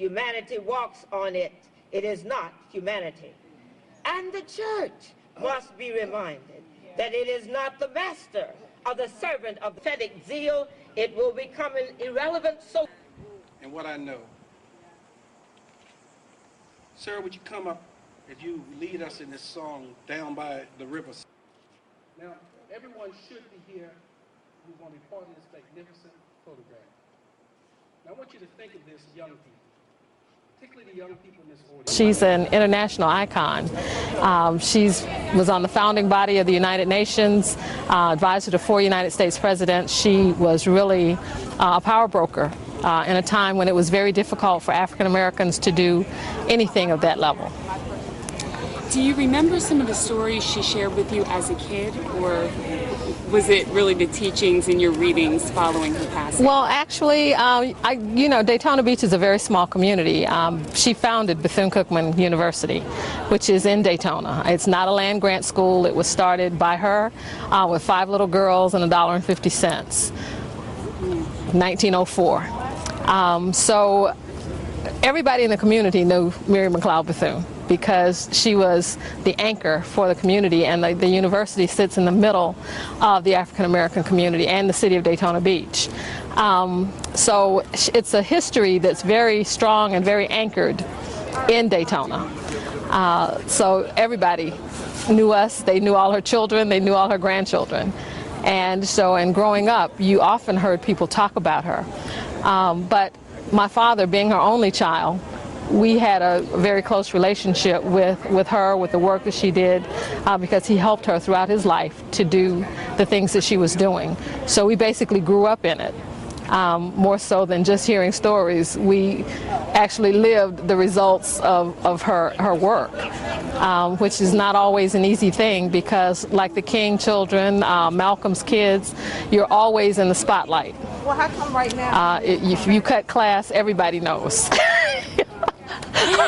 humanity walks on it, it is not humanity. And the church must be reminded that it is not the master or the servant of pathetic zeal. It will become an irrelevant soul. And what I know. Sir, would you come up as you lead us in this song, Down by the River? Now, everyone should be here who's going to be part of this magnificent photograph. Now, I want you to think of this young people, particularly the young people in this audience. She's an international icon. She was on the founding body of the United Nations, advisor to 4 United States presidents. She was really a power broker in a time when it was very difficult for African Americans to do anything of that level. Do you remember some of the stories she shared with you as a kid, or was it really the teachings and your readings following her passing? Well, actually, you know, Daytona Beach is a very small community. She founded Bethune-Cookman University, which is in Daytona. It's not a land grant school. It was started by her with 5 little girls and $1.50, 1904. So everybody in the community knew Mary McLeod Bethune, because she was the anchor for the community, and the university sits in the middle of the African American community and the city of Daytona Beach. So it's a history that's very strong and very anchored in Daytona. So everybody knew us. They knew all her children. They knew all her grandchildren. And so in growing up, you often heard people talk about her. But my father, being her only child, we had a very close relationship with her, with the work that she did, because he helped her throughout his life to do the things that she was doing. So we basically grew up in it. More so than just hearing stories, we actually lived the results of her work, which is not always an easy thing, because like the King children, Malcolm's kids, you're always in the spotlight. Well, how come right now? If you cut class, everybody knows.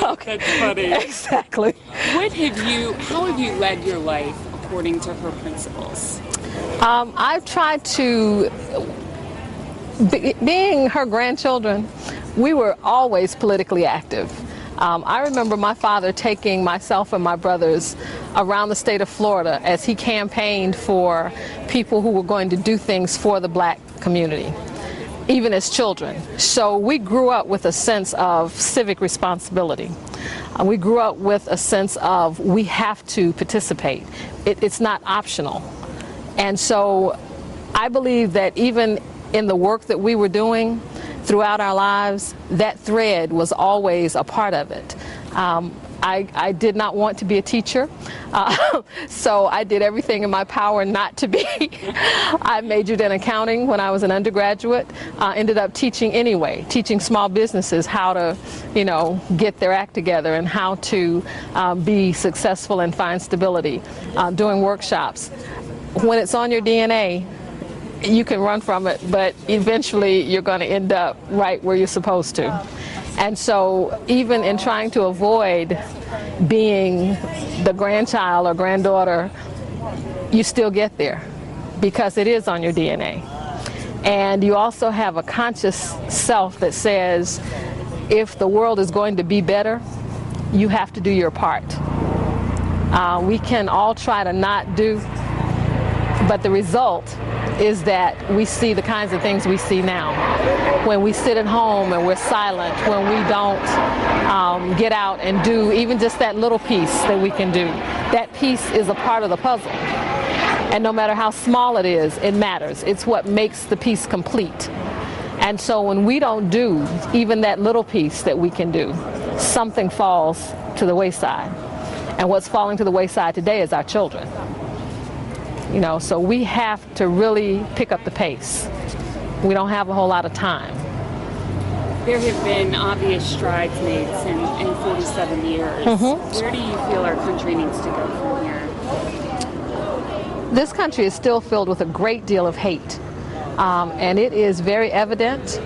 Okay. That's funny. Exactly. How have you led your life according to her principles? I've tried to, being her grandchildren, we were always politically active. I remember my father taking myself and my brothers around the state of Florida as he campaigned for people who were going to do things for the black community, even as children. So we grew up with a sense of civic responsibility. We grew up with a sense of we have to participate. It's not optional. And so I believe that even in the work that we were doing throughout our lives, that thread was always a part of it. I did not want to be a teacher, so I did everything in my power not to be. I majored in accounting when I was an undergraduate, ended up teaching anyway, teaching small businesses how to, you know, get their act together and how to be successful and find stability, doing workshops. When it's on your DNA, you can run from it, but eventually you're going to end up right where you're supposed to. And so even in trying to avoid being the grandchild or granddaughter, you still get there because it is on your DNA. And you also have a conscious self that says, if the world is going to be better, you have to do your part. We can all try to not do, but the result is that we see the kinds of things we see now. When we sit at home and we're silent, when we don't get out and do even just that little piece that we can do, that piece is a part of the puzzle. And no matter how small it is, it matters. It's what makes the piece complete. And so when we don't do even that little piece that we can do, something falls to the wayside. And what's falling to the wayside today is our children. You know, so we have to really pick up the pace. We don't have a whole lot of time. There have been obvious strides made in 47 years. Mm-hmm. Where do you feel our country needs to go from here? This country is still filled with a great deal of hate, and it is very evident.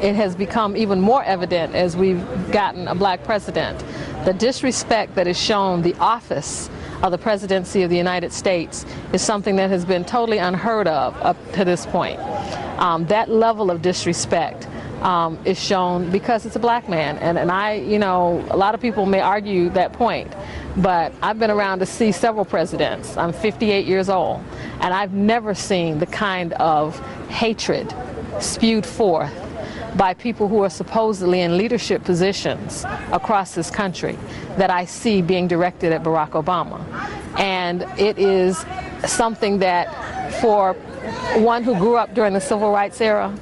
It has become even more evident as we've gotten a black president. The disrespect that is shown the office of the presidency of the United States is something that has been totally unheard of up to this point. That level of disrespect is shown because it's a black man. And I, you know, a lot of people may argue that point, but I've been around to see several presidents. I'm 58 years old, and I've never seen the kind of hatred spewed forth by people who are supposedly in leadership positions across this country that I see being directed at Barack Obama. And it is something that, for one who grew up during the civil rights era,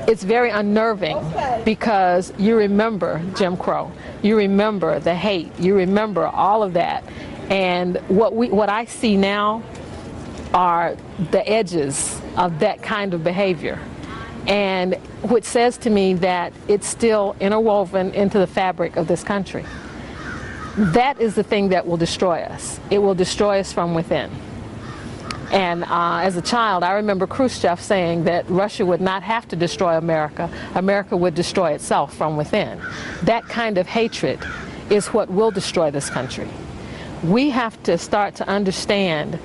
it's very unnerving, because you remember Jim Crow, you remember the hate, you remember all of that. And what I see now are the edges of that kind of behavior, and which says to me that it's still interwoven into the fabric of this country. That is the thing that will destroy us. It will destroy us from within. And as a child, I remember Khrushchev saying that Russia would not have to destroy America. America would destroy itself from within. That kind of hatred is what will destroy this country. We have to start to understand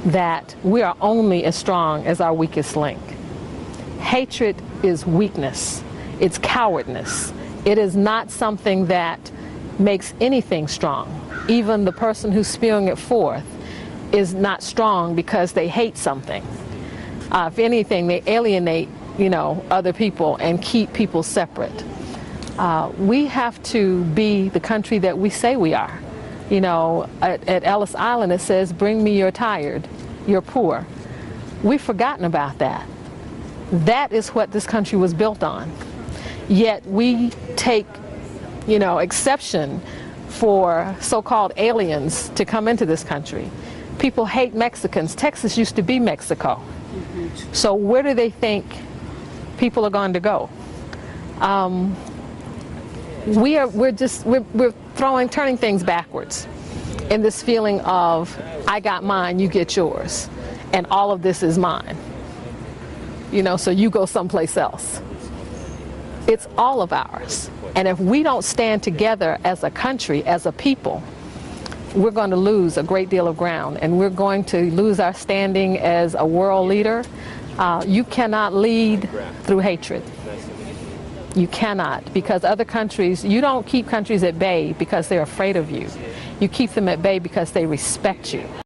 that we are only as strong as our weakest link. Hatred is weakness. It's cowardness. It is not something that makes anything strong. Even the person who's spewing it forth is not strong because they hate something. If anything, they alienate, you know, other people and keep people separate. We have to be the country that we say we are. You know, at Ellis Island it says, "Bring me your tired, your poor." We've forgotten about that. That is what this country was built on. Yet we take, you know, exception for so-called aliens to come into this country. People hate Mexicans. Texas used to be Mexico. So where do they think people are going to go? We're turning things backwards in this feeling of, I got mine, you get yours, and all of this is mine. You know, so you go someplace else. It's all of ours. And if we don't stand together as a country, as a people, we're going to lose a great deal of ground, and we're going to lose our standing as a world leader. You cannot lead through hatred. You cannot, because other countries, you don't keep countries at bay because they're afraid of you. You keep them at bay because they respect you.